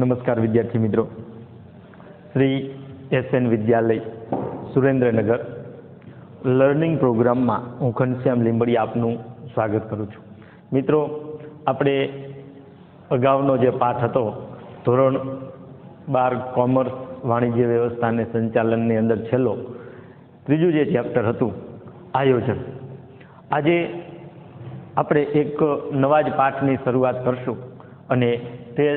नमस्कार विद्यार्थी मित्रों, श्री एसएन विद्यालय सुरेन्द्रनगर लर्निंग प्रोग्राम में हूँ घनश्याम લીંબડી आपनु स्वागत करूँ छूँ। मित्रों, આપણે અગાઉનો જે પાઠ હતો ધોરણ 12 કોમર્સ વાણિજ્ય વ્યવસ્થા અને સંચાલનની અંદર છેલ્લો ત્રીજું જે ચેપ્ટર હતું આયોજન, આજે આપણે એક નવા જ પાઠની શરૂઆત કરશું અને તે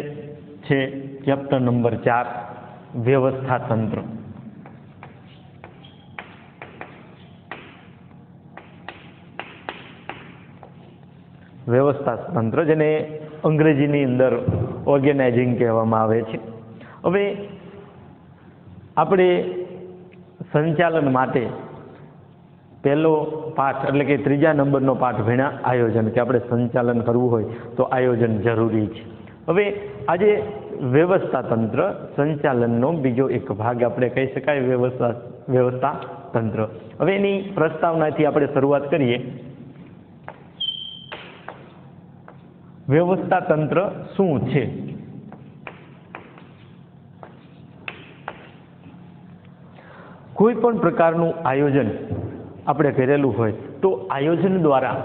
છે ચેપ્ટર નંબર 4 વ્યવસ્થા તંત્ર। વ્યવસ્થા તંત્ર જેને અંગ્રેજીની અંદર ઓર્ગેનાઇઝિંગ કહેવામાં આવે છે। હવે આપણે સંચાલન માટે પહેલો પાઠ એટલે કે ત્રીજા નંબરનો પાઠ ભણ્યા આયોજન, કે આપણે સંચાલન કરવું હોય તો આયોજન જરૂરી છે। હવે આજે વ્યવસ્થા તંત્ર સંચાલનનો બીજો એક ભાગ આપણે કહી શકાય વ્યવસ્થા તંત્ર। હવે એની પ્રસ્તાવનાથી આપણે શરૂઆત કરીએ। વ્યવસ્થા તંત્ર શું છે? કોઈ પણ પ્રકારનું આયોજન આપણે કરેલું હોય તો આયોજન દ્વારા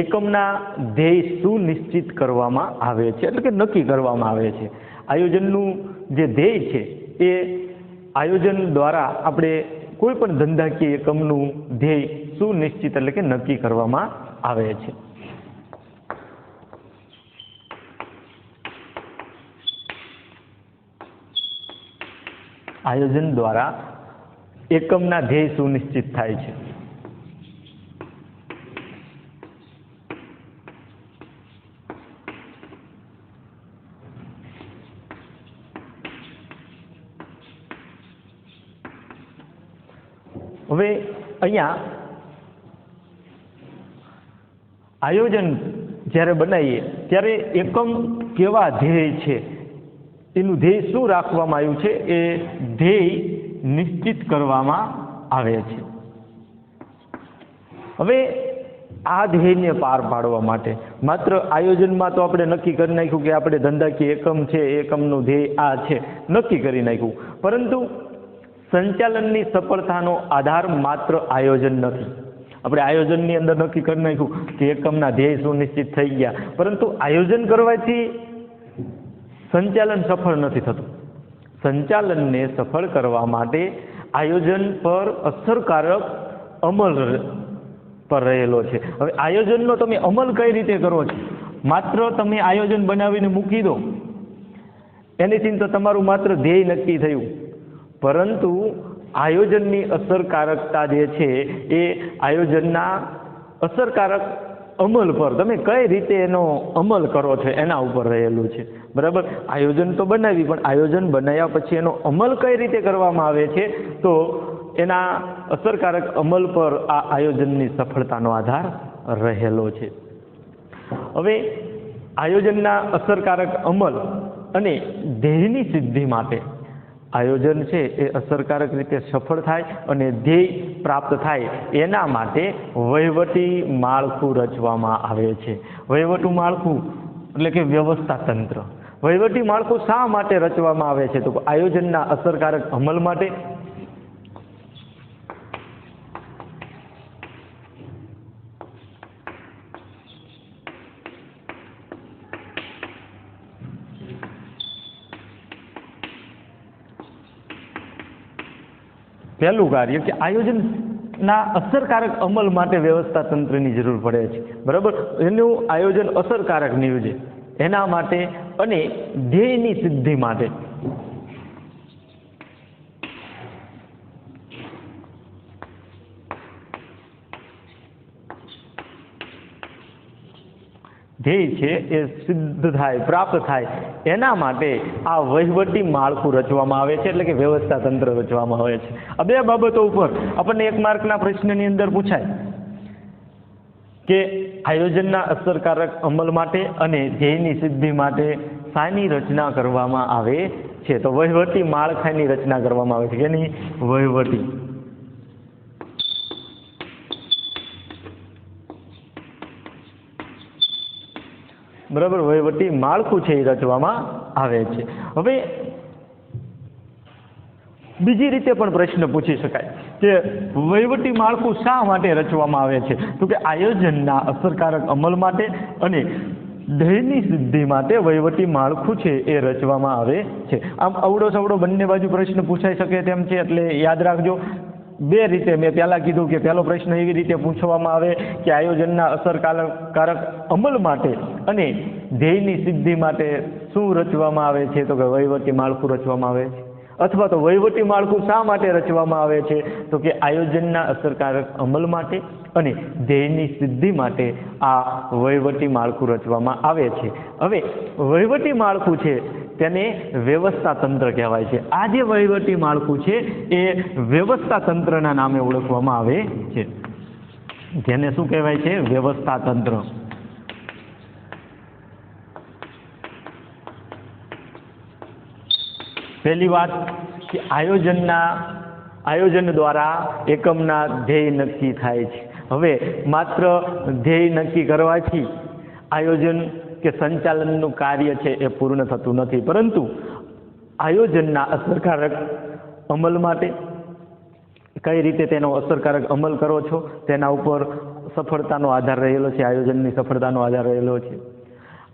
એકમના ધ્યેય સુનિશ્ચિત કરવામાં આવે છે, એટલે કે નક્કી કરવામાં આવે છે। આયોજનનું જે ધ્યેય છે એ આયોજન દ્વારા આપણે કોઈ પણ ધંધાકીય એકમનું ધ્યેય સુનિશ્ચિત એટલે કે નક્કી કરવામાં આવે છે। આયોજન દ્વારા એકમના ધ્યેય સુનિશ્ચિત થાય છે। હવે અહીંયા આયોજન જ્યારે બનાવીએ ત્યારે એકમ કેવા ધ્યેય છે, એનું ધ્યેય શું રાખવામાં આવ્યું છે એ ધ્યેય નિશ્ચિત કરવામાં આવે છે। હવે આ ધ્યેયને પાર પાડવા માટે માત્ર આયોજનમાં તો આપણે નક્કી કરી નાખ્યું કે આપણે ધંધાકીય એકમ છે, એકમનું ધ્યેય આ છે, નક્કી કરી નાખ્યું, પરંતુ સંચાલનની સફળતાનો આધાર માત્ર આયોજન નથી। આપણે આયોજનની અંદર નક્કી કરી નાખ્યું કે એકમના ધ્યેય સુનિશ્ચિત થઈ ગયા, પરંતુ આયોજન કરવાથી સંચાલન સફળ નથી થતું। સંચાલનને સફળ કરવા માટે આયોજન પર અસરકારક અમલ પર રહેલો છે। હવે આયોજનનો તમે અમલ કઈ રીતે કરો છો? માત્ર તમે આયોજન બનાવીને મૂકી દો એનીથી તો તમારું માત્ર ધ્યેય નક્કી થયું, પરંતુ આયોજનની અસરકારકતા જે છે એ આયોજનના અસરકારક અમલ પર તમે કઈ રીતે એનો અમલ કરો છો એના ઉપર રહેલું છે, બરાબર। આયોજન તો બનાવી, પણ આયોજન બનાવ્યા પછી એનો અમલ કઈ રીતે કરવામાં આવે છે તો એના અસરકારક અમલ પર આ આયોજનની સફળતાનો આધાર રહેલો છે। હવે આયોજનના અસરકારક અમલ અને ધ્યેયની સિદ્ધિ માટે આયોજન છે એ અસરકારક રીતે સફળ થાય અને ધ્યેય પ્રાપ્ત થાય એના માટે વહીવટી માળખું રચવામાં આવે છે। વહીવટી માળખું એટલે કે વ્યવસ્થા તંત્ર। વહીવટી માળખું શા માટે રચવામાં આવે છે? તો આયોજનના અસરકારક અમલ માટે, પહેલું કાર્ય કે આયોજનના અસરકારક અમલ માટે વ્યવસ્થા તંત્રની જરૂર પડે છે, બરાબર। એનું આયોજન અસરકારક નીવડે એના માટે અને ધ્યેયની સિદ્ધિ માટે ધ્યેય છે એ સિદ્ધ થાય, પ્રાપ્ત થાય એના માટે આ વહીવટી માળખું રચવામાં આવે છે, એટલે કે વ્યવસ્થા તંત્ર રચવામાં આવે છે। આ બે બાબતો ઉપર આપણને એક માર્કના પ્રશ્નની અંદર પૂછાય કે આયોજનના અસરકારક અમલ માટે અને ધ્યેયની સિદ્ધિ માટે શાની રચના કરવામાં આવે છે? તો વહીવટી માળખાની રચના કરવામાં આવે છે। કેની? વહીવટી બરાબર, વહીવટી માળખું છે એ રચવામાં આવે છે. હવે બીજી રીતે પણ પ્રશ્ન પૂછી શકાય કે વહીવટી માળખું શા માટે રચવામાં આવે છે? તો કે આયોજનના અસરકારક અમલ માટે અને ધ્યેયની સિદ્ધિ માટે વહીવટી માળખું છે એ રચવામાં આવે છે. આમ અવડો સવડો બંને બાજુ પ્રશ્ન પૂછાઈ શકે તેમ છે, એટલે યાદ રાખજો. બે રીતે મેં પહેલાં કીધું કે પહેલો પ્રશ્ન એવી રીતે પૂછવામાં આવે કે આયોજનના અસરકારક અમલ માટે અને ધ્યેયની સિદ્ધિ માટે શું રચવામાં આવે છે? તો કે વહીવટી માળખું રચવામાં આવે છે. અથવા તો વહીવટી માળખું શા માટે રચવામાં આવે છે? તો કે આયોજનના અસરકારક અમલ માટે અને ધ્યેયની સિદ્ધિ માટે આ વહીવટી માળખું રચવામાં આવે છે. હવે વહીવટી માળખું છે તેને વ્યવસ્થા તંત્ર કહેવાય છે. આ જે વહીવટી માળખું છે એ વ્યવસ્થા તંત્રના નામે ઓળખવામાં આવે છે. જેને શું કહેવાય છે? વ્યવસ્થા તંત્ર. પહેલી વાત કે આયોજન દ્વારા એકમના ધ્યેય નક્કી થાય છે. હવે માત્ર ધ્યેય નક્કી કરવાથી આયોજન કે સંચાલનનું કાર્ય છે એ પૂર્ણ થતું નથી, પરંતુ આયોજનના અસરકારક અમલ માટે કઈ રીતે તેનો અસરકારક અમલ કરો છો તેના ઉપર સફળતાનો આધાર રહેલો છે. આયોજનની સફળતાનો આધાર રહેલો છે.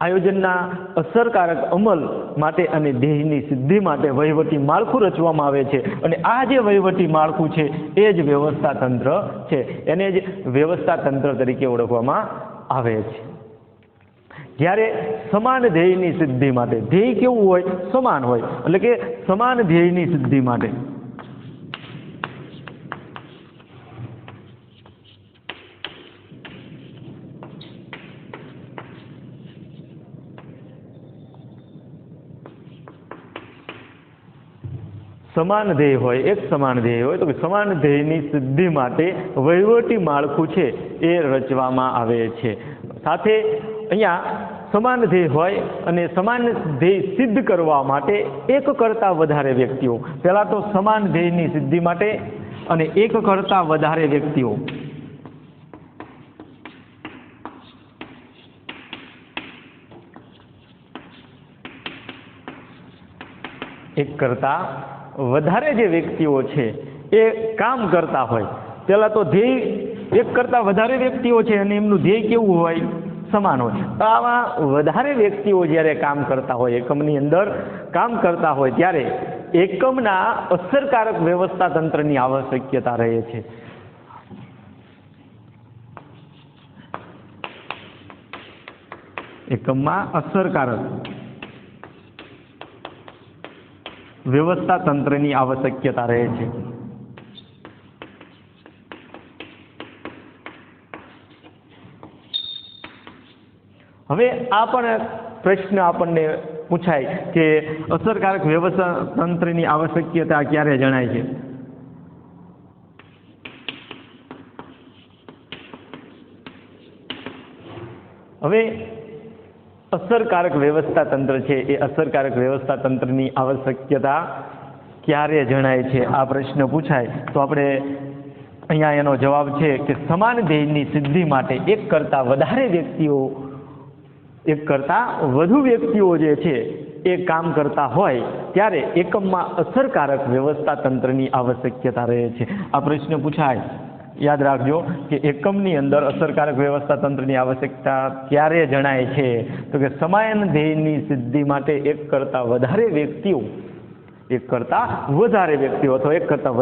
આયોજનના અસરકારક અમલ માટે અને ધ્યેયની સિદ્ધિ માટે વહીવટી માળખું રચવામાં આવે છે. અને આ જે વહીવટી માળખું છે એ જ વ્યવસ્થા તંત્ર છે. એને જ વ્યવસ્થા તંત્ર તરીકે ઓળખવામાં આવે છે. જ્યારે સમાન ધ્યેયની સિદ્ધિ માટે, ધ્યેય કેવું હોય? સમાન હોય, એટલે કે સમાન ધ્યેયની સિદ્ધિ માટે સમાન ધ્યેય હોય, એક સમાન ધ્યેય હોય, તો કે સમાન ધ્યેયની સિદ્ધિ માટે વહીવટી માળખું છે એ રચવામાં આવે છે. સાથે અહીંયા સમાન ધ્યેય હોય અને સમાન ધ્યેય સિદ્ધ કરવા માટે એક કરતાં વધારે વ્યક્તિઓ, પહેલાં તો સમાન ધ્યેયની સિદ્ધિ માટે અને એક કરતાં વધારે વ્યક્તિઓ એક કરતાં વધારે જે વ્યક્તિઓ છે એ કામ કરતા હોય. પહેલાં તો ધ્યેય એક કરતાં વધારે વ્યક્તિઓ છે અને એમનું ધ્યેય કેવું હોય? સમાન હોય. તો આવા વધારે વ્યક્તિઓ જ્યારે કામ કરતા હોય, એકમની અંદર કામ કરતા હોય, ત્યારે એકમના અસરકારક વ્યવસ્થા તંત્રની આવશ્યકતા રહે છે. એકમમાં અસરકારક વ્યવસ્થા તંત્રની આવશ્યકતા રહે છે. હવે આ પણ પ્રશ્ન આપણને પૂછાય કે અસરકારક વ્યવસ્થા તંત્રની આવશ્યકતા ક્યારે જણાય છે? હવે અસરકારક વ્યવસ્થા તંત્ર છે એ અસરકારક વ્યવસ્થા તંત્રની આવશ્યકતા ક્યારે જણાય છે? આ પ્રશ્ન પૂછાય તો આપણે અહીંયા એનો જવાબ છે કે સમાન ધ્યેયની સિદ્ધિ માટે એક કરતાં વધુ વ્યક્તિઓ જે છે એ કામ કરતા હોય ત્યારે એકમમાં અસરકારક વ્યવસ્થા તંત્રની આવશ્યકતા રહે છે. આ પ્રશ્ન પૂછાય, યાદ રાખજો કે એકમની અંદર અસરકારક વ્યવસ્થા તંત્રની આવશ્યકતા ક્યારે જણાય છે? તો કે સમાન ધ્યેયની સિદ્ધિ માટે એક કરતાં વધારે વ્યક્તિઓ અથવા એક કરતાં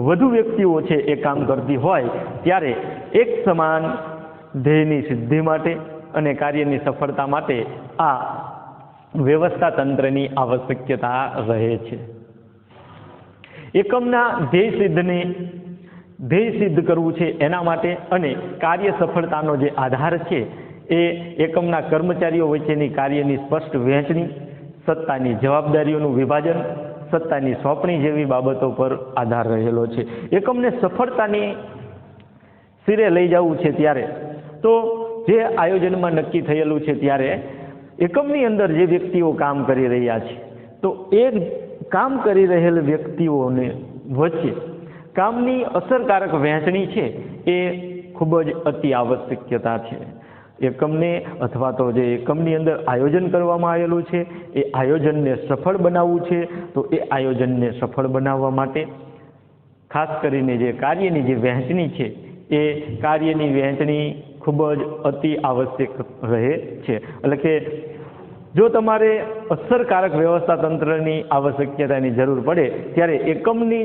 વધુ વ્યક્તિઓ છે એ કામ કરતી હોય ત્યારે એક સમાન ધ્યેયની સિદ્ધિ માટે અને કાર્યની સફળતા માટે આ વ્યવસ્થા તંત્રની આવશ્યકતા રહે છે. એકમના ધ્યેય સિદ્ધ કરવું છે એના માટે અને કાર્ય સફળતાનો જે આધાર છે એ એકમના કર્મચારીઓ વચ્ચેની કાર્યની સ્પષ્ટ વહેંચણી, સત્તાની જવાબદારીઓનું વિભાજન, સત્તાની સોંપણી જેવી બાબતો પર આધાર રહેલો છે. એકમને સફળતાની શિરે લઈ જવું છે ત્યારે તો જે આયોજનમાં નક્કી થયેલું છે ત્યારે એકમની અંદર જે વ્યક્તિઓ કામ કરી રહ્યા છે તો એ કામ કરી રહેલ વ્યક્તિઓને વચ્ચે કામની અસરકારક વહેંચણી છે એ ખૂબ જ અતિ આવશ્યકતા છે. એકમને અથવા તો જે એકમની અંદર આયોજન કરવામાં આવેલું છે એ આયોજનને સફળ બનાવવું છે. તો એ આયોજનને સફળ બનાવવા માટે ખાસ કરીને જે કાર્યની જે વહેંચણી છે એ કાર્યની વહેંચણી ખૂબ જ અતિ આવશ્યક રહે છે. એટલે કે જો તમારે અસરકારક વ્યવસ્થા તંત્રની આવશ્યકતાની જરૂર પડે ત્યારે એકમની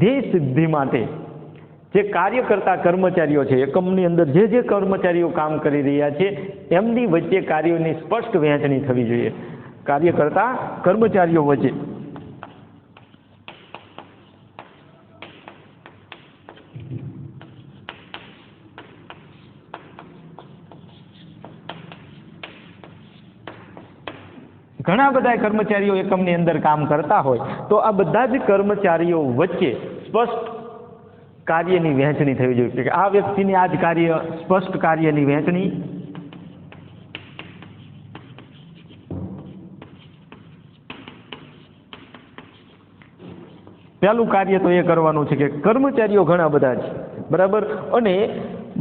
ધ્યેય સિદ્ધિ માટે જે કાર્ય કરતા કર્મચારીઓ છે, એકમની અંદર જે કર્મચારીઓ કામ કરી રહ્યા છે એમની વચ્ચે કાર્યોની સ્પષ્ટ વહેંચણી થવી જોઈએ. કાર્ય કરતા કર્મચારીઓ વચ્ચે ઘણા બધા કર્મચારીઓ એકમની અંદર કામ કરતા હોય તો આ બધા જ કર્મચારીઓ વચ્ચે સ્પષ્ટ કાર્યની વહેંચણી થવી જોઈએ કે આ વ્યક્તિને આ જ કાર્ય, સ્પષ્ટ કાર્યની વહેંચણી. પહેલું કાર્ય તો એ કરવાનું છે કે કર્મચારીઓ ઘણા બધા છે, બરાબર, અને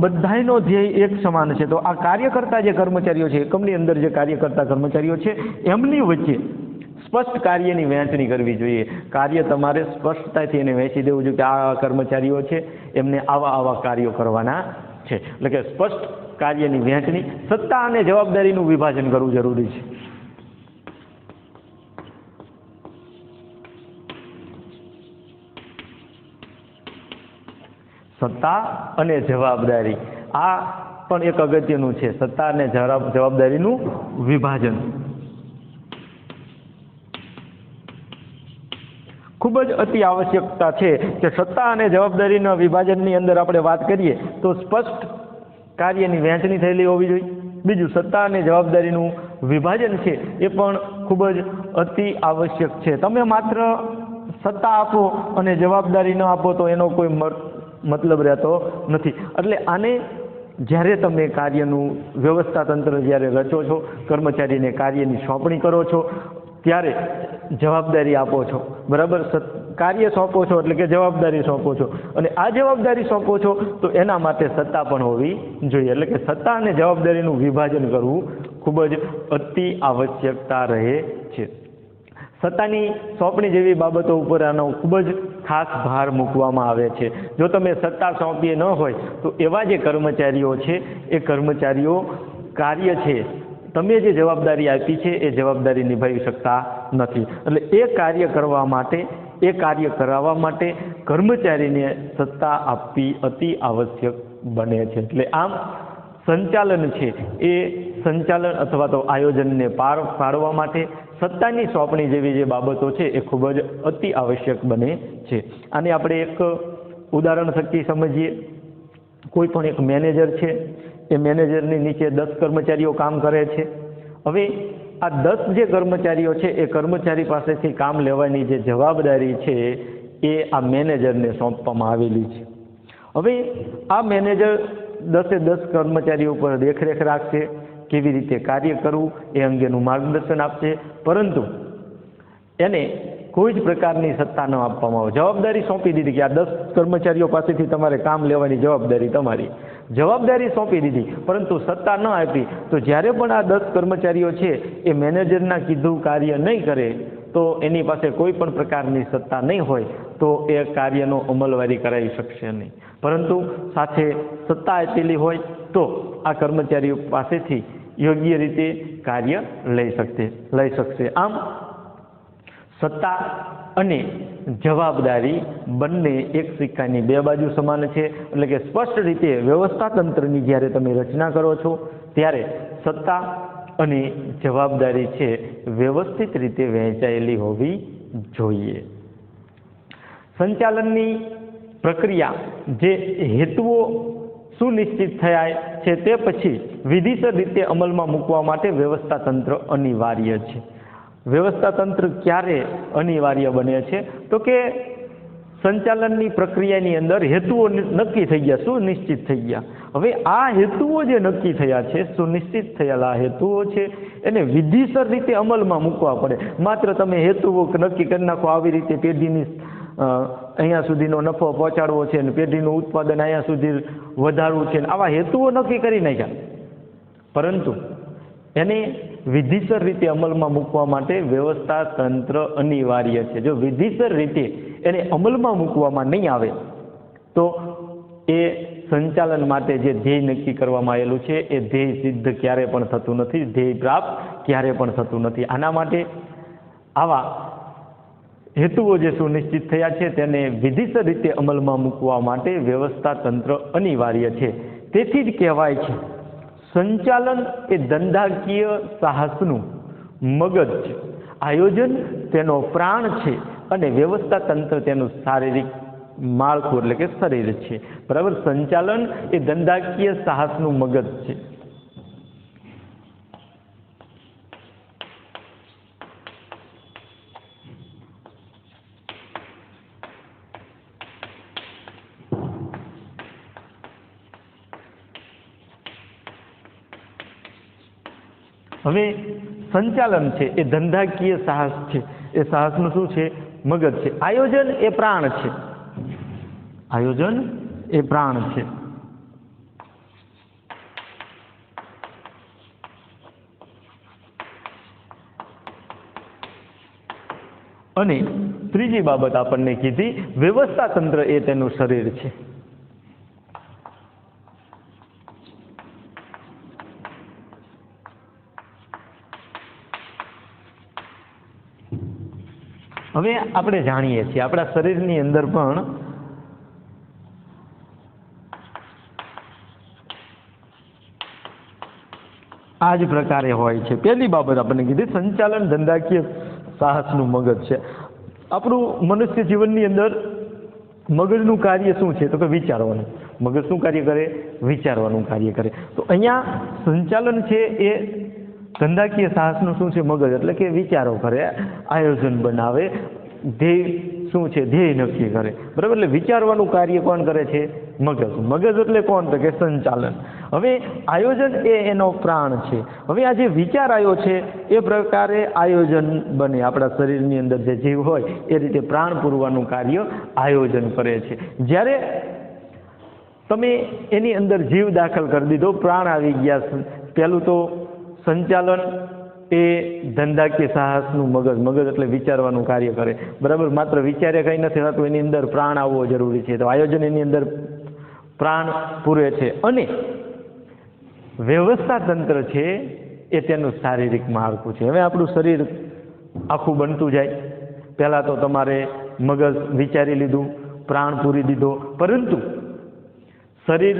બધાયનો ધ્યેય એક સમાન છે. તો આ કાર્ય કરતા જે કર્મચારીઓ છે, એકમની અંદર જે કાર્ય કરતા કર્મચારીઓ છે એમની વચ્ચે સ્પષ્ટ કાર્યની વહેંચણી કરવી જોઈએ. કાર્ય તમારે સ્પષ્ટતાથી એને વહેંચી દેવું જોઈએ કે આ કર્મચારીઓ છે એમને આવા કાર્યો કરવાના છે. એટલે કે સ્પષ્ટ કાર્યની વહેંચણી, સત્તા અને જવાબદારીનું વિભાજન કરવું જરૂરી છે. સત્તા અને જવાબદારી આ પણ એક અગત્યનું છે. સત્તા અને જવાબદારીનું વિભાજન ખૂબ જ અતિ આવશ્યકતા છે કે સત્તા અને જવાબદારીના વિભાજનની અંદર આપણે વાત કરીએ તો સ્પષ્ટ કાર્યની વહેંચણી થયેલી હોવી જોઈએ. બીજું, સત્તા અને જવાબદારીનું વિભાજન છે એ પણ ખૂબ જ અતિ આવશ્યક છે. તમે માત્ર સત્તા આપો અને જવાબદારી ન આપો તો એનો કોઈ મતલબ રહેતો નથી. એટલે આને જ્યારે તમે કાર્યનું વ્યવસ્થા તંત્ર જ્યારે રચો છો, કર્મચારીને કાર્યની સોંપણી કરો છો ત્યારે જવાબદારી આપો છો, બરાબર, કાર્ય સોંપો છો એટલે કે જવાબદારી સોંપો છો અને આ જવાબદારી સોંપો છો તો એના માટે સત્તા પણ હોવી જોઈએ. એટલે કે સત્તા અને જવાબદારીનું વિભાજન કરવું ખૂબ જ અતિ આવશ્યકતા રહે છે. સત્તાની સોંપણી જેવી બાબતો ઉપર આનો ખૂબ જ ખાસ ભાર મૂકવામાં આવે છે. જો તમે સત્તા સોંપીએ ન હોય તો એવા જે કર્મચારીઓ છે એ કર્મચારીઓ કાર્ય છે, તમે જે જવાબદારી આપી છે એ જવાબદારી નિભાવી શકતા નથી. એટલે એ કાર્ય કરવા માટે, એ કાર્ય કરાવવા માટે કર્મચારીને સત્તા આપવી અતિ આવશ્યક બને છે. એટલે આમ સંચાલન છે એ સંચાલન અથવા તો આયોજનને પાર પાડવા માટે સત્તાની સોંપણી જેવી જે બાબતો છે એ ખૂબ જ અતિ આવશ્યક બને છે. આને આપણે એક ઉદાહરણ થકી સમજીએ. કોઈ પણ એક મેનેજર છે, એ મેનેજરની નીચે 10 કર્મચારીઓ કામ કરે છે. હવે આ 10 જે કર્મચારીઓ છે એ કર્મચારી પાસેથી કામ લેવાની જે જવાબદારી છે એ આ મેનેજરને સોંપવામાં આવેલી છે. હવે આ મેનેજર 10 કર્મચારીઓ પર દેખરેખ રાખશે, કેવી રીતે કાર્ય કરવું એ અંગેનું માર્ગદર્શન આપશે, પરંતુ એને કોઈ જ પ્રકારની સત્તા ન આપવામાં આવે. જવાબદારી સોંપી દીધી કે આ 10 કર્મચારીઓ પાસેથી તમારે કામ લેવાની જવાબદારી તમારી, જવાબદારી સોંપી દીધી, પરંતુ સત્તા ન આપી તો જ્યારે પણ આ 10 કર્મચારીઓ છે એ મેનેજરના કીધું કાર્ય નહીં કરે તો એની પાસે કોઈ પણ પ્રકારની સત્તા નહીં હોય તો એ કાર્યનો અમલવારી કરાવી શકશે નહીં. પરંતુ સાથે સત્તા આપેલી હોય તો આ કર્મચારીઓ પાસેથી યોગ્ય રીતે કાર્ય લઈ શકશે. આમ સત્તા અને જવાબદારી બંને એક સિક્કાની બે બાજુ સમાન છે. એટલે કે સ્પષ્ટ રીતે વ્યવસ્થા તંત્રની જ્યારે તમે રચના કરો છો ત્યારે સત્તા અને જવાબદારી છે વ્યવસ્થિત રીતે વહેંચાયેલી હોવી જોઈએ. સંચાલનની પ્રક્રિયા જે હેતુઓ સુનિશ્ચિત થયા છે તે પછી વિધિસર રીતે અમલમાં મૂકવા માટે વ્યવસ્થા તંત્ર અનિવાર્ય છે. વ્યવસ્થા તંત્ર ક્યારે અનિવાર્ય બને છે તો કે સંચાલનની પ્રક્રિયાની અંદર હેતુઓ નક્કી થઈ ગયા, સુનિશ્ચિત થઈ ગયા. હવે આ હેતુઓ જે નક્કી થયા છે, સુનિશ્ચિત થયેલા હેતુઓ છે એને વિધિસર રીતે અમલમાં મૂકવા પડે. માત્ર તમે હેતુઓ નક્કી કરી નાખો, આવી રીતે પેઢીની અહીંયા સુધીનો નફો પહોંચાડવો છે અને પેઢીનું ઉત્પાદન અહીંયા સુધી વધારવું છે, આવા હેતુઓ નક્કી કરી નાખ્યા પરંતુ એને વિધિસર રીતે અમલમાં મૂકવા માટે વ્યવસ્થા તંત્ર અનિવાર્ય છે. જો વિધિસર રીતે એને અમલમાં મૂકવામાં નહીં આવે તો એ સંચાલન માટે જે ધ્યેય નક્કી કરવામાં આવેલું છે એ ધ્યેય સિદ્ધ ક્યારે પણ થતું નથી, ધ્યેય પ્રાપ્ત ક્યારે પણ થતું નથી. આના માટે આવા હેતુઓ જે સુનિશ્ચિત થયા છે તેને વિધિસર રીતે અમલમાં મૂકવા માટે વ્યવસ્થા તંત્ર અનિવાર્ય છે. તેથી જ કહેવાય છે સંચાલન એ ધંધાકીય સાહસનું મગજ છે, આયોજન તેનો પ્રાણ છે અને વ્યવસ્થા તંત્ર તેનું શારીરિક માળખું એટલે કે શરીર છે. બરાબર. સંચાલન એ ધંધાકીય સાહસનું મગજ છે. હવે સંચાલન છે એ ધંધાકીય સાહસ છે, એ સાહસનું શું છે? મગજ છે. આયોજન એ પ્રાણ છે, આયોજન એ પ્રાણ છે. અને ત્રીજી બાબત આપણને કીધી વ્યવસ્થા તંત્ર એ તેનું શરીર છે. હવે આપણે જાણીએ છીએ આપણા શરીરની અંદર પણ આ જ પ્રકારે હોય છે. પહેલી બાબત આપણને કીધી સંચાલન ધંધાકીય સાહસનું મગજ છે. આપણું મનુષ્ય જીવનની અંદર મગજનું કાર્ય શું છે? તો કે વિચારવાનું. મગજ શું કાર્ય કરે? વિચારવાનું કાર્ય કરે. તો અહીંયા સંચાલન છે એ ધંધાકીય સાહસનું શું છે? મગજ. એટલે કે વિચારો કરે, આયોજન બનાવે, ધ્યેય શું છે? ધ્યેય નક્કી કરે. બરાબર. એટલે વિચારવાનું કાર્ય કોણ કરે છે? મગજ. મગજ એટલે કોણ? તો કે સંચાલન. હવે આયોજન એ એનો પ્રાણ છે. હવે આ જે વિચાર આવ્યો છે એ પ્રકારે આયોજન બને. આપણા શરીરની અંદર જે જીવ હોય એ રીતે પ્રાણ પૂરવાનું કાર્ય આયોજન કરે છે. જ્યારે તમે એની અંદર જીવ દાખલ કરી દીધો, પ્રાણ આવી ગયા, પહેલું તો સંચાલન એ ધંધાકીય સાહસનું મગજ. મગજ એટલે વિચારવાનું કાર્ય કરે. બરાબર. માત્ર વિચારે કંઈ નથી થતું, એની અંદર પ્રાણ આવવો જરૂરી છે. તો આયોજન એની અંદર પ્રાણ પૂરે છે. અને વ્યવસ્થા તંત્ર છે એ તેનું શારીરિક માળખું છે. હવે આપણું શરીર આખું બનતું જાય. પહેલાં તો તમારે મગજ વિચારી લીધું, પ્રાણ પૂરી દીધો, પરંતુ શરીર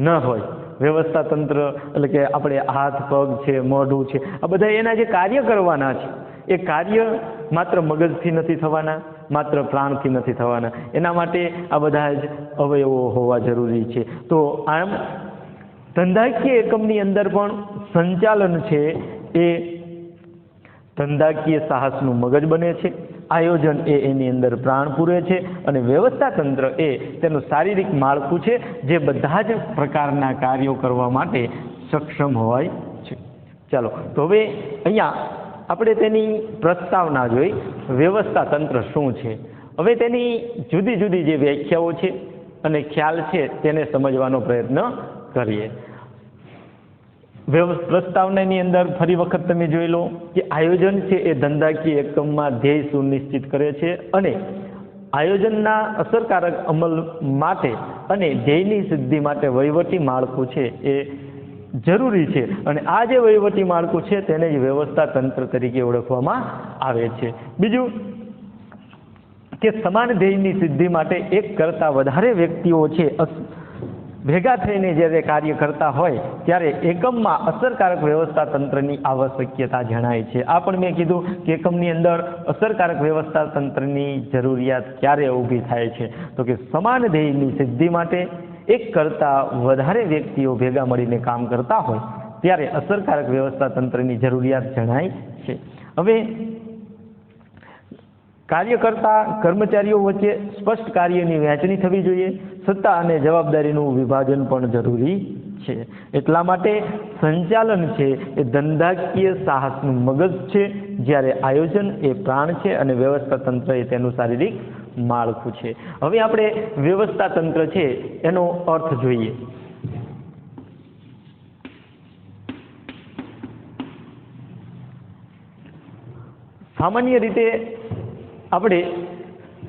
ન હોય, વ્યવસ્થા તંત્ર એટલે કે આપણે હાથ પગ છે, મોઢું છે, આ બધા એના જે કાર્ય કરવાના છે એ કાર્ય માત્ર મગજથી નથી થવાના, માત્ર પ્રાણથી નથી થવાના. એના માટે આ બધા જ અવયવો હોવા જરૂરી છે. તો આમ ધંધાકીય એકમની અંદર પણ સંચાલન છે એ ધંધાકીય સાહસનું મગજ બને છે, આયોજન એ એની અંદર પ્રાણ પૂરે છે, અને વ્યવસ્થા તંત્ર એ તેનું શારીરિક માળખું છે જે બધા જ પ્રકારના કાર્યો કરવા માટે સક્ષમ હોય છે. ચાલો, તો હવે અહીંયા આપણે તેની પ્રસ્તાવના જોઈ. વ્યવસ્થા તંત્ર શું છે? હવે તેની જુદી જુદી જે વ્યાખ્યાઓ છે અને ખ્યાલ છે તેને સમજવાનો પ્રયત્ન કરીએ. પ્રસ્તાવનાની અંદર ફરી વખત તમે જોઈ લો કે આયોજન છે એ ધંધાકીય એકમમાં ધ્યેય સુનિશ્ચિત કરે છે, અને આયોજનના અસરકારક અમલ માટે અને ધ્યેયની સિદ્ધિ માટે વહીવટી માળખું છે એ જરૂરી છે. અને આ જે વહીવટી માળખું છે તેને જ વ્યવસ્થા તંત્ર તરીકે ઓળખવામાં આવે છે. બીજું કે સમાન ધ્યેયની સિદ્ધિ માટે એક કરતાં વધારે વ્યક્તિઓ છે ભેગા થઈને જ્યારે કાર્ય કરતા હોય ત્યારે એકમમાં અસરકારક વ્યવસ્થા તંત્રની આવશ્યકતા જણાય છે. આ પણ મેં કીધું કે એકમની અંદર અસરકારક વ્યવસ્થા તંત્રની જરૂરિયાત ક્યારે ઊભી થાય છે? તો કે સમાન ધ્યેયની સિદ્ધિ માટે એક કરતાં વધારે વ્યક્તિઓ ભેગા મળીને કામ કરતા હોય ત્યારે અસરકારક વ્યવસ્થા તંત્રની જરૂરિયાત જણાય છે. હવે કાર્યકર્તા કર્મચારીઓ વચ્ચે સ્પષ્ટ કાર્યની વહેંચણી થવી જોઈએ. સત્તા અને જવાબદારીનું વિભાજન પણ જરૂરી છે. એટલા માટે સંચાલન છે એ ધંધાકીય સાહસનું મગજ છે, જ્યારે આયોજન એ પ્રાણ છે અને વ્યવસ્થા તંત્ર એ તેનું શારીરિક માળખું છે. હવે આપણે વ્યવસ્થા તંત્ર છે એનો અર્થ જોઈએ. સામાન્ય રીતે આપણે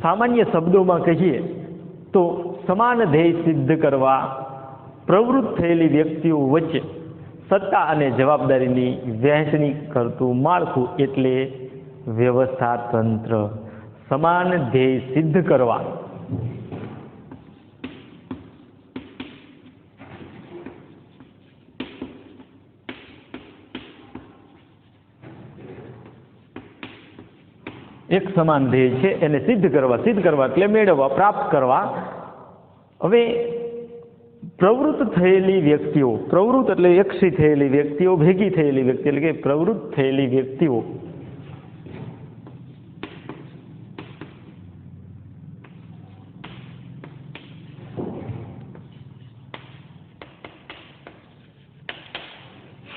સામાન્ય શબ્દોમાં કહીએ તો સમાન ધ્યેય સિદ્ધ કરવા પ્રવૃત્ત થયેલી વ્યક્તિઓ વચ્ચે સત્તા અને જવાબદારીની વહેંચણી કરતું માળખું એટલે વ્યવસ્થા તંત્ર. સમાન ધ્યેય સિદ્ધ કરવા એક સમાન ધ્યેય છે એને સિદ્ધ કરવા એટલે મેળવવા, પ્રાપ્ત કરવા. હવે પ્રવૃત્ત થયેલી વ્યક્તિઓ, પ્રવૃત્ત એટલે એકઠી થયેલી વ્યક્તિઓ, ભેગી થયેલી વ્યક્તિ એટલે કે પ્રવૃત્ત થયેલી વ્યક્તિઓ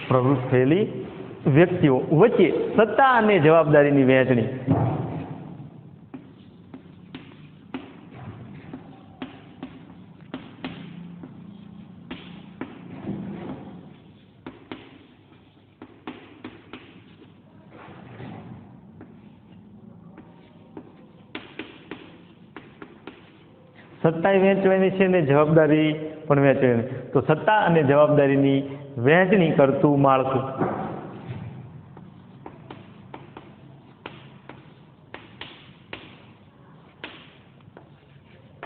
પ્રવૃત્ત થયેલી વ્યક્તિઓ વચ્ચે સત્તા અને જવાબદારીની વહેંચણી સત્તાએ વહેંચવાની છે ને જવાબદારી પણ વહેંચવાની. તો સત્તા અને જવાબદારીની વહેંચણી કરતું માળખું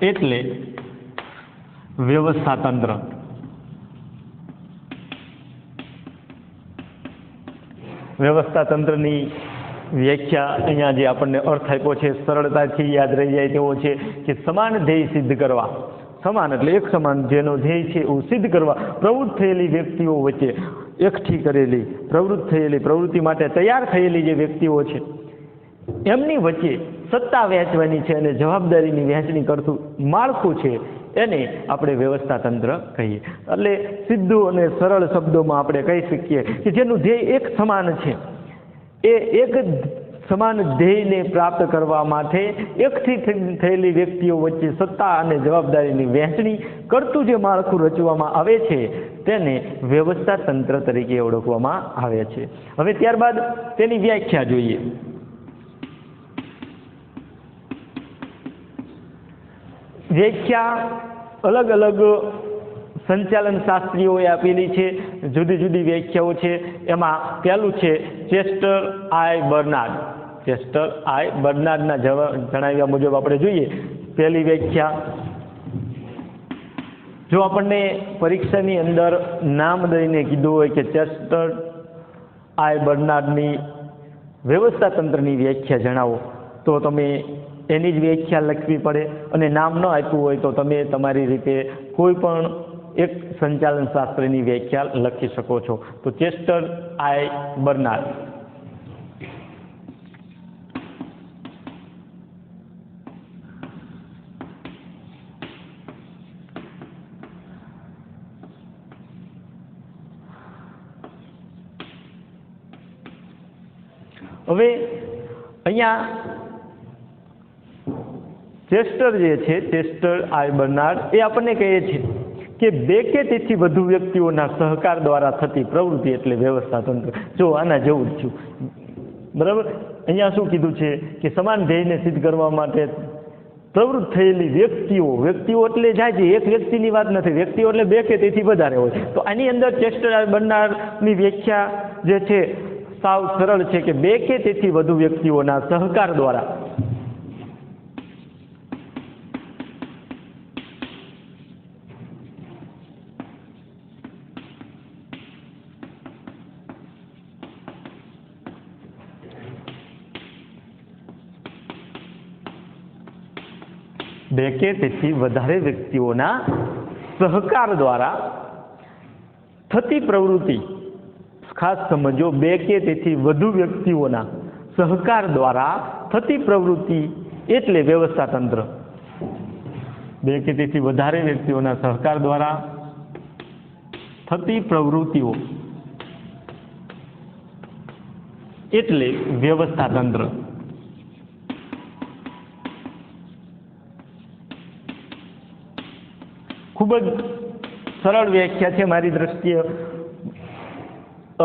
એટલે વ્યવસ્થા તંત્ર. વ્યવસ્થા તંત્રની વ્યાખ્યા અહીંયા જે આપણને અર્થ આપ્યો છે સરળતાથી યાદ રહી જાય તેવો છે કે સમાન ધ્યેય સિદ્ધ કરવા. સમાન એટલે એક સમાન જેનો ધ્યેય છે એવું સિદ્ધ કરવા પ્રવૃત્ત થયેલી વ્યક્તિઓ વચ્ચે એકઠી કરેલી, પ્રવૃત્ત થયેલી, પ્રવૃત્તિ માટે તૈયાર થયેલી જે વ્યક્તિઓ છે એમની વચ્ચે સત્તા વહેંચવાની છે અને જવાબદારીની વહેંચણી કરતું માળખું છે એને આપણે વ્યવસ્થા તંત્ર કહીએ. એટલે સીધું અને સરળ શબ્દોમાં આપણે કહી શકીએ કે જેનું ધ્યેય એક સમાન છે, એ એક સમાન ધ્યેયને પ્રાપ્ત કરવા માટે એકઠી થયેલી વ્યક્તિઓ વચ્ચે સત્તા અને જવાબદારીની વહેંચણી કરતું જે માળખું રચવામાં આવે છે તેને વ્યવસ્થા તંત્ર તરીકે ઓળખવામાં આવે છે. હવે ત્યારબાદ તેની વ્યાખ્યા જોઈએ. વ્યાખ્યા અલગ અલગ સંચાલન શાસ્ત્રીઓએ આપેલી છે, જુદી જુદી વ્યાખ્યાઓ છે. એમાં પહેલું છે ચેસ્ટર આઈ બર્નાર્ડ. ચેસ્ટર આઈ બર્નાર્ડના જણાવ્યા મુજબ આપણે જોઈએ પહેલી વ્યાખ્યા. જો આપણને પરીક્ષાની અંદર નામ દઈને કીધું હોય કે ચેસ્ટર આઈ બર્નાર્ડની વ્યવસ્થા તંત્રની વ્યાખ્યા જણાવો તો તમે એની જ વ્યાખ્યા લખવી પડે, અને નામ ન આપ્યું હોય તો તમે તમારી રીતે કોઈ પણ એક સંચાલન શાસ્ત્રની વ્યાખ્યા લખી શકો છો. તો ચેસ્ટર આઈ બર્નાર્ડ. હવે અહીંયા ચેસ્ટર જે છે, ચેસ્ટર આઈ બર્નાર્ડ એ આપણને કહે છે કે બે કે તેથી વધુ વ્યક્તિઓના સહકાર દ્વારા થતી પ્રવૃત્તિ એટલે વ્યવસ્થા તંત્ર. જો આના જેવું જ છું, બરાબર. અહીંયા શું કીધું છે કે સમાન ધ્યેયને સિદ્ધ કરવા માટે પ્રવૃત્ત થયેલી વ્યક્તિઓ, વ્યક્તિઓ એટલે જાય છે, એક વ્યક્તિની વાત નથી, વ્યક્તિઓ એટલે બે કે તેથી વધારે હોય. તો આની અંદર ચેસ્ટર આઈ બર્નાર્ડની વ્યાખ્યા જે છે સાવ સરળ છે કે બે કે તેથી વધુ વ્યક્તિઓના સહકાર દ્વારા બે કે તેથી વધારે વ્યક્તિઓના સહકાર દ્વારા થતી પ્રવૃત્તિ. ખાસ સમજો, બે કે તેથી વધુ વ્યક્તિઓના સહકાર દ્વારા થતી પ્રવૃત્તિ એટલે વ્યવસ્થા તંત્ર. બે કે તેથી વધારે વ્યક્તિઓના સહકાર દ્વારા થતી પ્રવૃત્તિઓ એટલે વ્યવસ્થા તંત્ર. ખૂબ જ સરળ વ્યાખ્યા છે મારી દ્રષ્ટિએ.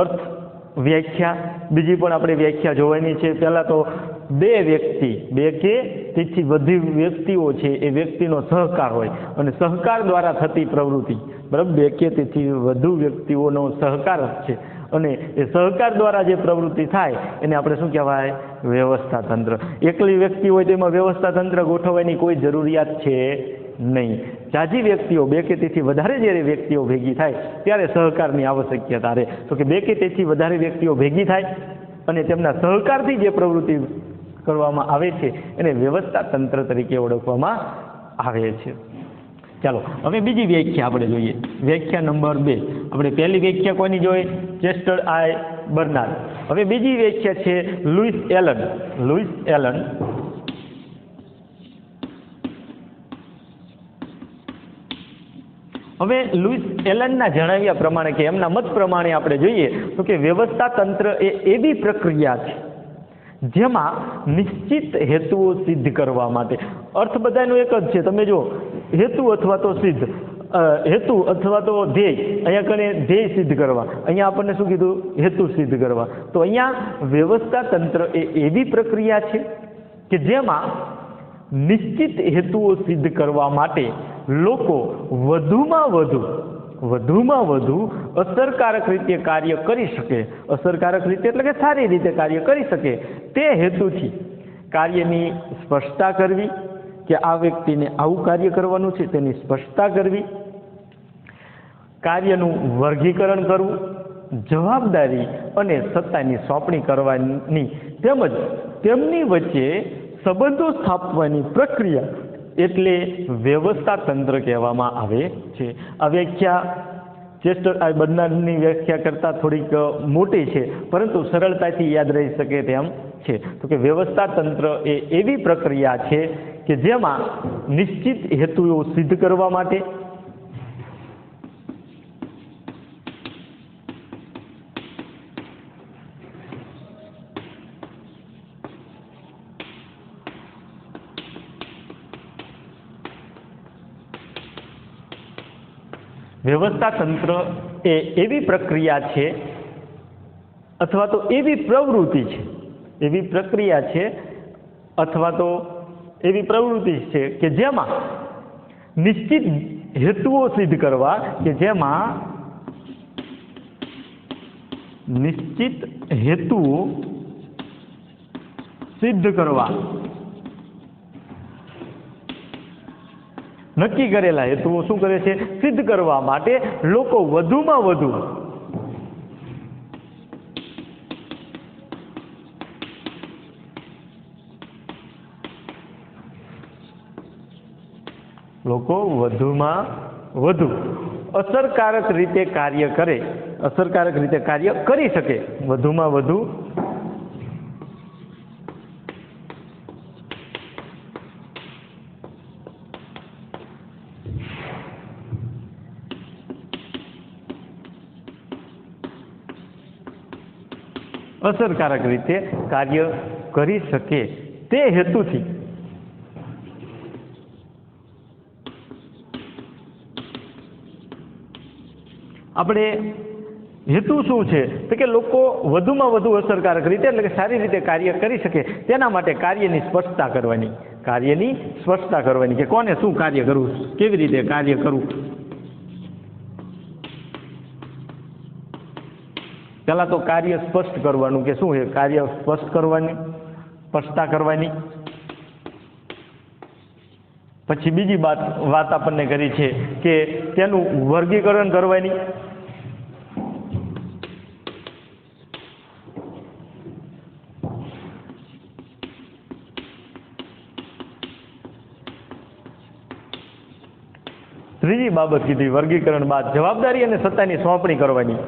અર્થ વ્યાખ્યા, બીજી પણ આપણે વ્યાખ્યા જોવાની છે. પહેલાં તો બે વ્યક્તિ, બે કે તેથી વધુ વ્યક્તિઓ છે એ વ્યક્તિનો સહકાર હોય અને સહકાર દ્વારા થતી પ્રવૃત્તિ, બરાબર, બે કે તેથી વધુ વ્યક્તિઓનો સહકાર છે અને એ સહકાર દ્વારા જે પ્રવૃત્તિ થાય એને આપણે શું કહેવાય? વ્યવસ્થા તંત્ર. એકલી વ્યક્તિ હોય તેમાં વ્યવસ્થા તંત્ર ગોઠવવાની કોઈ જરૂરિયાત છે નહીં. જાજી વ્યક્તિઓ, બે કે તેથી વધારે જ્યારે વ્યક્તિઓ ભેગી થાય ત્યારે સહકારની આવશ્યકતા રહે. તો કે બે કે તેથી વધારે વ્યક્તિઓ ભેગી થાય અને તેમના સહકારથી જે પ્રવૃત્તિ કરવામાં આવે છે એને વ્યવસ્થા તંત્ર તરીકે ઓળખવામાં આવે છે. ચાલો હવે બીજી વ્યાખ્યા આપણે જોઈએ. વ્યાખ્યા નંબર 2. આપણે પહેલી વ્યાખ્યા કોની જોઈએ? ચેસ્ટર આઈ બર્નાર્ડ. હવે બીજી વ્યાખ્યા છે લુઈસ એલન. લુઈસ એલન હવે લુઈસ એલનના જણાવ્યા પ્રમાણે કે એમના મત પ્રમાણે આપણે જોઈએ તો કે વ્યવસ્થા તંત્ર એ એવી પ્રક્રિયા છે જેમાં નિશ્ચિત હેતુઓ સિદ્ધ કરવા માટે, અર્થ બધાનો એક જ છે. તમે જો હેતુ અથવા તો સિદ્ધ, હેતુ અથવા તો ધ્યેય, અહીંયા કને ધ્યેય સિદ્ધ કરવા, અહીંયા આપણને શું કીધું? હેતુ સિદ્ધ કરવા. તો અહીંયા વ્યવસ્થા તંત્ર એ એવી પ્રક્રિયા છે કે જેમાં નિશ્ચિત હેતુઓ સિદ્ધ કરવા માટે લોકો વધુમાં વધુ અસરકારક રીતે કાર્ય કરી શકે, અસરકારક રીતે એટલે કે સારી રીતે કાર્ય કરી શકે તે હેતુથી કાર્યની સ્પષ્ટતા કરવી કે આ વ્યક્તિને આવું કાર્ય કરવાનું છે તેની સ્પષ્ટતા કરવી, કાર્યનું વર્ગીકરણ કરવું, જવાબદારી અને સત્તાની સોંપણી કરવાની તેમજ તેમની વચ્ચે સંબંધો સ્થાપવાની પ્રક્રિયા એટલે વ્યવસ્થા તંત્ર કહેવામાં આવે છે. આ વ્યાખ્યા ચેસ્ટર આઈ બર્નાર્ડની વ્યાખ્યા કરતાં થોડીક મોટી છે પરંતુ સરળતાથી યાદ રહી શકે તેમ છે. તો કે વ્યવસ્થા તંત્ર એ એવી પ્રક્રિયા છે કે જેમાં નિશ્ચિત હેતુઓ સિદ્ધ કરવા માટે વ્યવસ્થા તંત્ર એ એવી પ્રક્રિયા છે અથવા તો એવી પ્રવૃત્તિ છે, એવી પ્રક્રિયા છે અથવા તો એવી પ્રવૃત્તિ છે કે જેમાં નિશ્ચિત હેતુઓ સિદ્ધ કરવા, કે જેમાં નિશ્ચિત હેતુઓ સિદ્ધ કરવા, નક્કી કરેલા હેતુઓ શું કરે છે? સિદ્ધ કરવા માટે લોકો વધુમાં વધુ અસરકારક રીતે કાર્ય કરે, અસરકારક રીતે કાર્ય કરી શકે, વધુમાં વધુ અસરકારક રીતે કાર્ય કરી શકે તે હેતુથી આપણે હેતુ શું છે તો કે લોકો વધુમાં વધુ અસરકારક રીતે એટલે કે સારી રીતે કાર્ય કરી શકે તેના માટે કાર્યની સ્પષ્ટતા કરવાની, કાર્યની સ્પષ્ટતા કરવાની કે કોને શું કાર્ય કરવું, કેવી રીતે કાર્ય કરવું. પહેલા તો કાર્ય સ્પષ્ટ કરવાનું કે શું છે, કાર્ય સ્પષ્ટ કરવાની, સ્પષ્ટતા કરવાની. પછી બીજી વાત આપણને કરી છે કે તેનું વર્ગીકરણ કરવાની, ત્રીજી બાબત કીધી વર્ગીકરણ બાદ જવાબદારી અને સત્તાની સોંપણી કરવાની.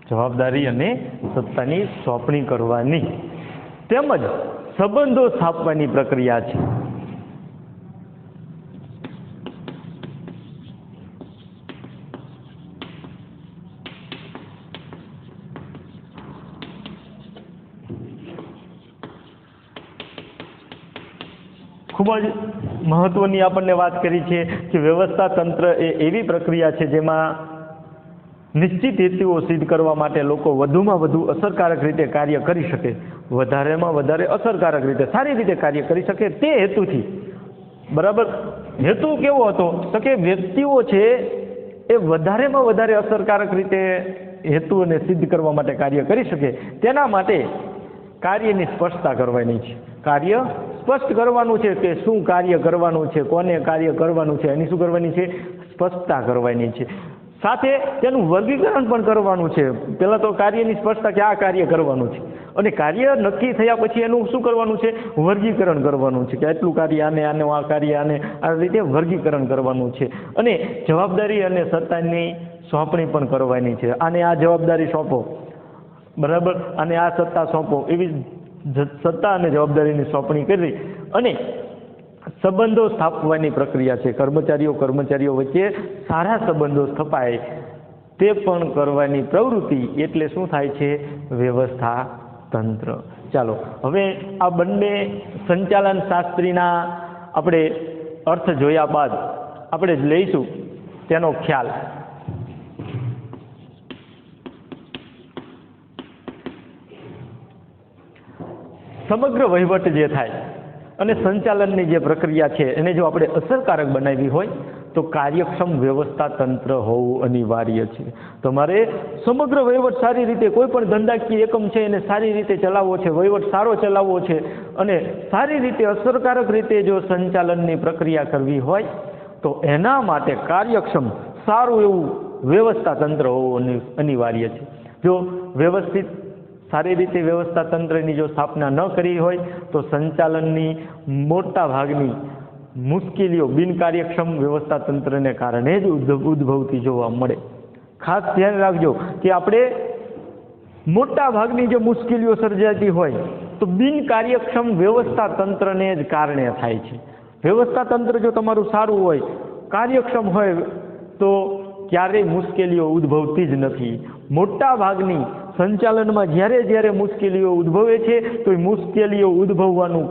જવાબદારી અને સત્તાની સોંપણી કરવાની તેમજ સંબંધો સ્થાપવાની પ્રક્રિયા છે. ખૂબ જ મહત્વની આપણને વાત કરી છે કે વ્યવસ્થા તંત્ર એ એવી પ્રક્રિયા છે જેમાં નિશ્ચિત હેતુઓ સિદ્ધ કરવા માટે લોકો વધુમાં વધુ અસરકારક રીતે કાર્ય કરી શકે, વધારેમાં વધારે અસરકારક રીતે સારી રીતે કાર્ય કરી શકે તે હેતુથી, બરાબર. હેતુ કેવો હતો તો કે વ્યક્તિઓ છે એ વધારેમાં વધારે અસરકારક રીતે હેતુઓને સિદ્ધ કરવા માટે કાર્ય કરી શકે તેના માટે કાર્યની સ્પષ્ટતા કરવાની છે. કાર્ય સ્પષ્ટ કરવાનું છે કે શું કાર્ય કરવાનું છે, કોને કાર્ય કરવાનું છે, એની શું કરવાની છે, સ્પષ્ટતા કરવાની છે. સાથે તેનું વર્ગીકરણ પણ કરવાનું છે. પહેલાં તો કાર્યની સ્પષ્ટતા કે આ કાર્ય કરવાનું છે, અને કાર્ય નક્કી થયા પછી એનું શું કરવાનું છે, વર્ગીકરણ કરવાનું છે કે આટલું કાર્ય આને, આને આ કાર્ય આને, આ રીતે વર્ગીકરણ કરવાનું છે. અને જવાબદારી અને સત્તાની સોંપણી પણ કરવાની છે. આને આ જવાબદારી સોંપો, બરાબર, અને આ સત્તા સોંપો, એવી સત્તા અને જવાબદારીની સોંપણી કરી અને સંબંધો સ્થાપવાની પ્રક્રિયા છે. કર્મચારીઓ વચ્ચે સારા સંબંધો સ્થપાય તે પણ કરવાની પ્રવૃત્તિ એટલે શું થાય છે, વ્યવસ્થા તંત્ર. ચાલો હવે આ બંને સંચાલન શાસ્ત્રીના આપણે અર્થ જોયા બાદ આપણે લઈશું તેનો ખ્યાલ. સમગ્ર વહીવટ જે થાય અને સંચાલનની જે પ્રક્રિયા છે એને જો આપણે અસરકારક બનાવવી હોય તો કાર્યક્ષમ વ્યવસ્થા તંત્ર હોવું અનિવાર્ય છે. તમારે સમગ્ર વહીવટ સારી રીતે, કોઈ પણ ધંધાકીય એકમ છે એને સારી રીતે ચલાવવો છે, વહીવટ સારો ચલાવવો છે અને સારી રીતે અસરકારક રીતે જો સંચાલનની પ્રક્રિયા કરવી હોય તો એના માટે કાર્યક્ષમ સારું એવું વ્યવસ્થા તંત્ર હોવું અનિવાર્ય છે. જો વ્યવસ્થિત સારી રીતે વ્યવસ્થા તંત્રની જો સ્થાપના ન કરી હોય તો સંચાલનની મોટા ભાગની મુશ્કેલીઓ બિનકાર્યક્ષમ વ્યવસ્થા તંત્રને કારણે જ ઉદ્ભવતી જોવા મળે. ખાસ ધ્યાન રાખજો કે આપણે મોટા ભાગની જે મુશ્કેલીઓ સર્જાતી હોય તો બિનકાર્યક્ષમ વ્યવસ્થા તંત્રને જ કારણે થાય છે. વ્યવસ્થા તંત્ર જો તમારું સારું હોય, કાર્યક્ષમ હોય તો ક્યારેય મુશ્કેલીઓ ઉદ્ભવતી જ નથી. મોટા ભાગની સંચાલનમાં જ્યારે મુશ્કેલીઓ ઉદ્ભવે છે તો એ મુશ્કેલીઓ ઉદ્ભવવાનું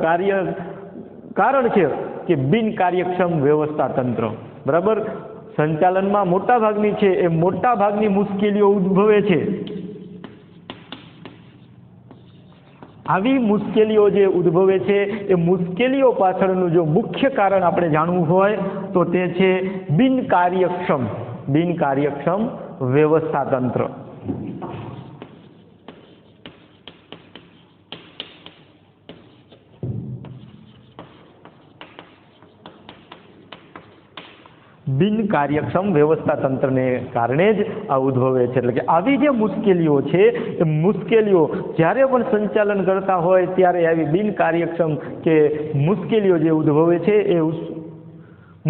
કારણ છે કે બિનકાર્યક્ષમ વ્યવસ્થા તંત્ર, બરાબર. સંચાલનમાં મોટા ભાગની છે એ મોટા ભાગની મુશ્કેલીઓ ઉદ્ભવે છે. આવી મુશ્કેલીઓ જે ઉદ્ભવે છે એ મુશ્કેલીઓ પાછળનું જો મુખ્ય કારણ આપણે જાણવું હોય તો તે છે બિનકાર્યક્ષમ વ્યવસ્થા તંત્ર. બિનકાર્યક્ષમ વ્યવસ્થા તંત્રને કારણે જ આ ઉદ્ભવે છે. એટલે કે આવી જે મુશ્કેલીઓ છે એ મુશ્કેલીઓ જ્યારે પણ સંચાલન કરતા હોય ત્યારે આવી બિનકાર્યક્ષમ કે મુશ્કેલીઓ જે ઉદ્ભવે છે એ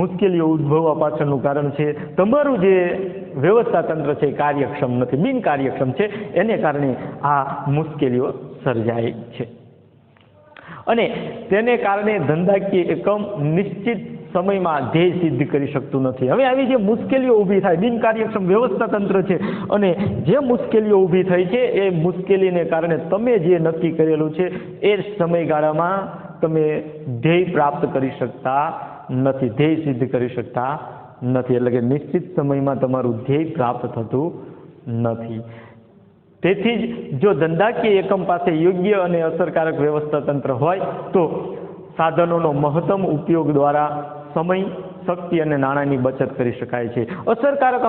મુશ્કેલીઓ ઉદ્ભવવા પાછળનું કારણ છે તમારું જે વ્યવસ્થા તંત્ર છે એ કાર્યક્ષમ નથી, બિનકાર્યક્ષમ છે, એને કારણે આ મુશ્કેલીઓ સર્જાય છે. અને તેને કારણે ધંધાકીય એકમ નિશ્ચિત સમયમાં ધ્યેય સિદ્ધ કરી શકતું નથી. હવે આવી જે મુશ્કેલીઓ ઊભી થાય, બિનકાર્યક્ષમ વ્યવસ્થા તંત્ર છે અને જે મુશ્કેલીઓ ઊભી થઈ છે એ મુશ્કેલીને કારણે તમે જે નક્કી કરેલું છે એ સમયગાળામાં તમે ધ્યેય પ્રાપ્ત કરી શકતા નથી, ધ્યેય સિદ્ધ કરી શકતા નથી. એટલે કે નિશ્ચિત સમયમાં તમારું ધ્યેય પ્રાપ્ત થતું નથી. તેથી જ જો ધંધાકીય એકમ પાસે યોગ્ય અને અસરકારક વ્યવસ્થા તંત્ર હોય તો સાધનોનો મહત્તમ ઉપયોગ દ્વારા સમય, શક્તિ અને નાણાંની બચત કરી શકાય છે. અસરકારક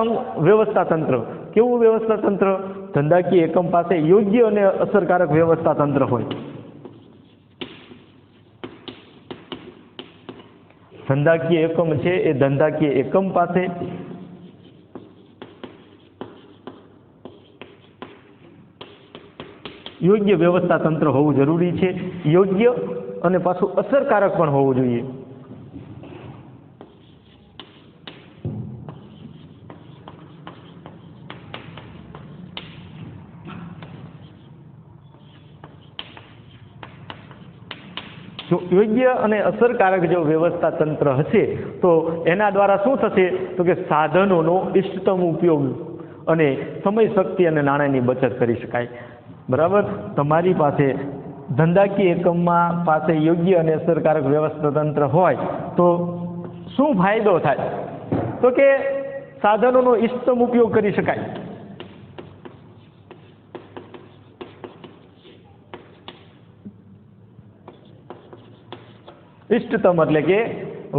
વ્યવસ્થા તંત્ર, કેવું વ્યવસ્થા તંત્ર? ધંધાકીય એકમ પાસે યોગ્ય અને અસરકારક વ્યવસ્થા તંત્ર હોય. ધંધાકીય એકમ છે એ ધંધાકીય એકમ પાસે યોગ્ય વ્યવસ્થા તંત્ર હોવું જરૂરી છે. યોગ્ય અને પાછું અસરકારક પણ હોવું જોઈએ. જો યોગ્ય અને અસરકારક જો વ્યવસ્થા તંત્ર હશે તો એના દ્વારા શું થશે તો કે સાધનોનો ઇષ્ટતમ ઉપયોગ અને સમય, શક્તિ અને નાણાંની બચત કરી શકાય. બરાબર. તમારી પાસે ધંધાકીય એકમમાં પાસે યોગ્ય અને અસરકારક વ્યવસ્થા તંત્ર હોય તો શું ફાયદો થાય? તો કે સાધનોનો ઇષ્ટતમ ઉપયોગ કરી શકાય. ઇષ્ટતમ એટલે કે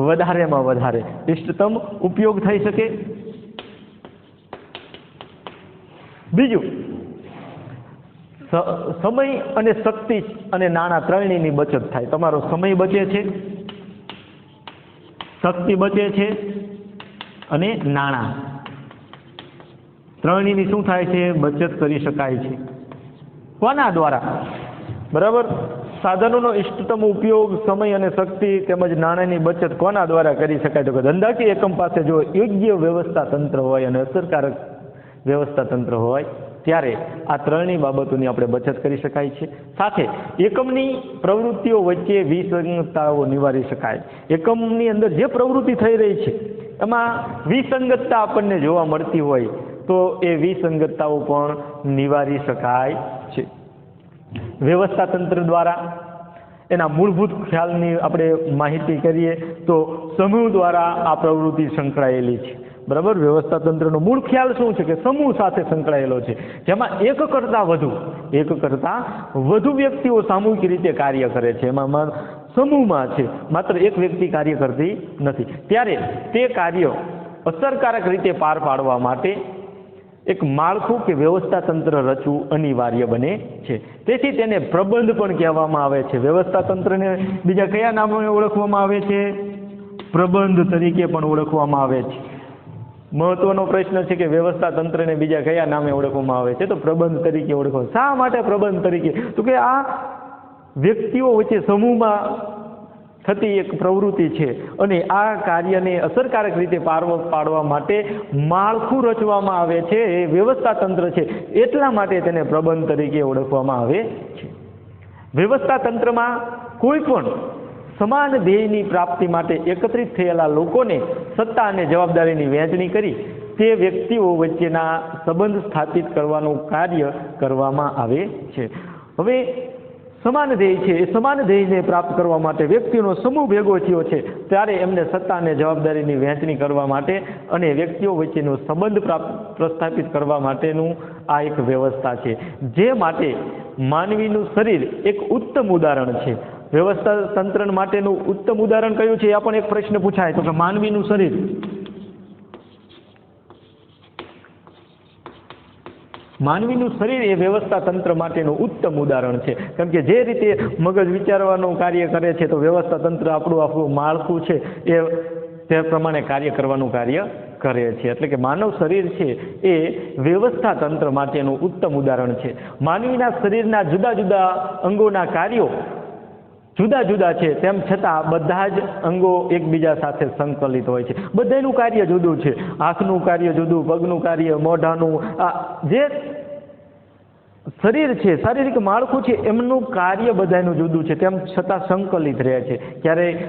વધારેમાં વધારે ઇષ્ટતમ ઉપયોગ થઈ શકે. બીજું, સમય અને શક્તિ અને નાણાં ત્રણેયની બચત થાય. તમારો સમય બચે છે, શક્તિ બચે છે અને નાણાં ત્રણેયની શું થાય છે? બચત કરી શકાય છે. કોના દ્વારા? બરાબર. સાધનોનો ઇષ્ટતમ ઉપયોગ, સમય અને શક્તિ તેમજ નાણાંની બચત કોના દ્વારા કરી શકાય? તો કે ધંધાકીય એકમ પાસે જો યોગ્ય વ્યવસ્થા તંત્ર હોય અને અસરકારક વ્યવસ્થા તંત્ર હોય ત્યારે આ ત્રણેય બાબતોની આપણે બચત કરી શકાય છે. સાથે એકમની પ્રવૃત્તિઓ વચ્ચે વિસંગતતાઓ નિવારી શકાય. એકમની અંદર જે પ્રવૃત્તિ થઈ રહી છે એમાં વિસંગતતા આપણને જોવા મળતી હોય તો એ વિસંગતતાઓ પણ નિવારી શકાય છે. વ્યવસ્થા તંત્ર દ્વારા એના મૂળભૂત ખ્યાલની આપણે માહિતી કરીએ તો સમૂહ દ્વારા આ પ્રવૃત્તિ સંકળાયેલી છે. બરાબર. વ્યવસ્થા તંત્રનો મૂળ ખ્યાલ શું છે? કે સમૂહ સાથે સંકળાયેલો છે, જેમાં એક કરતાં વધુ વ્યક્તિઓ સામૂહિક રીતે કાર્ય કરે છે. એમાં સમૂહમાં છે, માત્ર એક વ્યક્તિ કાર્ય કરતી નથી. ત્યારે તે કાર્ય અસરકારક રીતે પાર પાડવા માટે એક માળખું કે વ્યવસ્થા તંત્ર રચવું અનિવાર્ય બને છે. તેથી તેને પ્રબંધ પણ કહેવામાં આવે છે. વ્યવસ્થા તંત્રને બીજા કયા નામે ઓળખવામાં આવે છે? પ્રબંધ તરીકે પણ ઓળખવામાં આવે છે. મહત્વનો પ્રશ્ન છે કે વ્યવસ્થા તંત્રને બીજા કયા નામે ઓળખવામાં આવે છે? તો પ્રબંધ તરીકે ઓળખવામાં. શા માટે પ્રબંધ તરીકે? તો કે આ વ્યક્તિઓ વચ્ચે સમૂહમાં થતી એક પ્રવૃત્તિ છે અને આ કાર્યને અસરકારક રીતે પાડવા માટે માળખું રચવામાં આવે છે, એ વ્યવસ્થા તંત્ર છે. એટલા માટે તેને પ્રબંધ તરીકે ઓળખવામાં આવે છે. વ્યવસ્થા તંત્રમાં કોઈ પણ સમાન ધ્યેયની પ્રાપ્તિ માટે એકત્રિત થયેલા લોકોને સત્તા અને જવાબદારીની વહેંચણી કરી તે વ્યક્તિઓ વચ્ચેના સંબંધ સ્થાપિત કરવાનું કાર્ય કરવામાં આવે છે. હવે સમાન ધ્યેય છે, એ સમાન ધ્યેયને પ્રાપ્ત કરવા માટે વ્યક્તિઓનો સમૂહ ભેગો થયો છે ત્યારે એમને સત્તા અને જવાબદારીની વહેંચણી કરવા માટે અને વ્યક્તિઓ વચ્ચેનો સંબંધ પ્રસ્થાપિત કરવા માટેનું આ એક વ્યવસ્થા છે. જે માટે માનવીનું શરીર એક ઉત્તમ ઉદાહરણ છે. વ્યવસ્થા તંત્ર માટેનું ઉત્તમ ઉદાહરણ કયું છે? આ પણ એક પ્રશ્ન પૂછાય તો કે માનવીનું શરીર. માનવીનું શરીર એ વ્યવસ્થા તંત્ર માટેનું ઉત્તમ ઉદાહરણ છે. કારણ કે જે રીતે મગજ વિચારવાનું કાર્ય કરે છે તો વ્યવસ્થા તંત્ર આપણું માળખું છે એ તે પ્રમાણે કાર્ય કરવાનું કાર્ય કરે છે. એટલે કે માનવ શરીર છે એ વ્યવસ્થા તંત્ર માટેનું ઉત્તમ ઉદાહરણ છે. માનવીના શરીરના જુદા જુદા અંગોના કાર્યો જુદા જુદા છે, તેમ છતાં બધા જ અંગો એકબીજા સાથે સંકલિત હોય છે. બધાનું કાર્ય જુદું છે. આંખનું કાર્ય જુદું, પગનું કાર્ય, મોઢાનું, આ જે શરીર છે, શારીરિક માળખું છે, એમનું કાર્ય બધાનું જુદું છે, તેમ છતાં સંકલિત રહે છે, ક્યારેય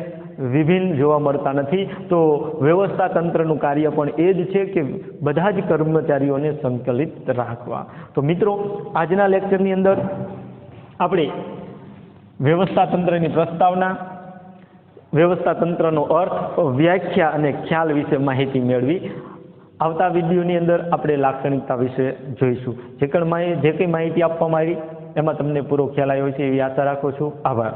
વિભિન્ન જોવા મળતા નથી. તો વ્યવસ્થા તંત્રનું કાર્ય પણ એ જ છે કે બધા જ કર્મચારીઓને સંકલિત રાખવા. તો મિત્રો, આજના લેક્ચરની અંદર આપણે વ્યવસ્થા તંત્રની પ્રસ્તાવના, વ્યવસ્થા તંત્રનો અર્થ, વ્યાખ્યા અને ખ્યાલ વિશે માહિતી મેળવી. આવતા વિડીયોની અંદર આપણે લાક્ષણિકતા વિશે જોઈશું. જે કંઈ માહિતી આપવામાં આવી એમાં તમને પૂરો ખ્યાલ આવ્યો છે એવી આશા રાખું છું. આભાર.